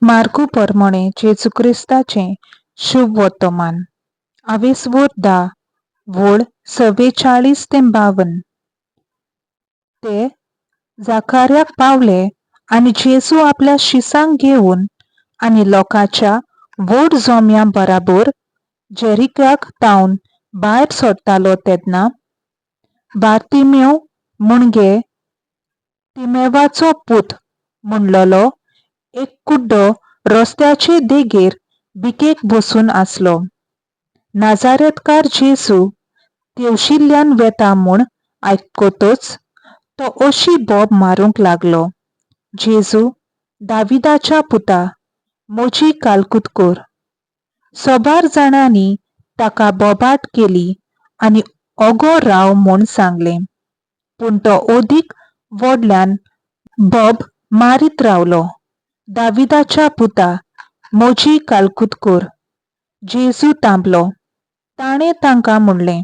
मार्कू प्रमाणे जेजू क्रिस्ताचें शुभ वर्तमान 10 वोळ 44 ते 52. ते जाकार्याक पावले आनी जेजू आपल्या शिसांक घेवन आनी लोकांच्या व्हड जोम्या बराबर जेरिकाक तावन भायर सरतालो तेन्ना बार्तिमेव म्हणगे तिमेवाचो पूत म्हणलोलो एक कुड्डो रस्त्याचे देगेर भिकेक बसून आसलो. नाजारेतकार जेजू तेवशिल्ल्यान वेता म्हूण आयकतच तो अशी बोब मारूंक लागलो, जेजू दाविदाच्या पुता, म्हजी कालकूत कर. सोबार जाणांनी ताका बोबाट केली आनी ओगो राव म्हूण सांगलें, पूण तो ओदीक व्हडल्यान बोब मारीत रावलो, दाविदाच्या पुता, म्हजी कालकूत कर. जेजू थांबलो. ताणें तांकां म्हणलें,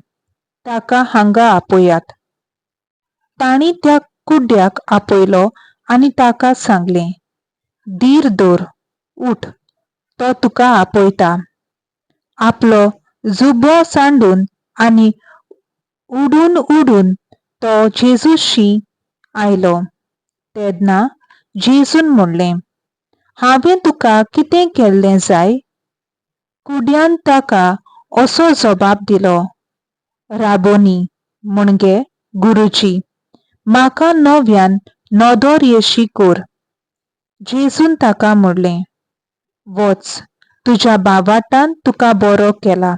ताका हांगा आपयात. तांणी त्या कुड्ड्याक आपयलो आनी ताका सांगलें, धीर धर, उठ, तो तुका आपयता. आपलो जुबो सांडून आनी उडून उडून तो जेजूशी आयलो. तेन्ना जेजून म्हणलें, हांवें तुका कितें केल्लें जाय? कुड्यान ताका असो जबाब दिलो, राबोनी म्हणगे गुरुजी, म्हाका नव्यान नोदोर येशी कर. जेजून ताका म्हणलें, वच, तुज्या बाबाटान तुका बरो केला.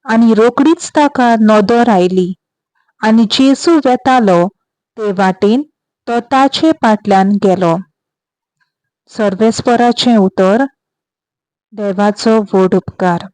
आनी रोकडीच ताका नोदोर आयली. आनी जेजू वेतालो ते वाटेन तो ताचे फाटल्यान गेलो. सर्वेस्पराचें उतर. देवाचो व्हड उपकार.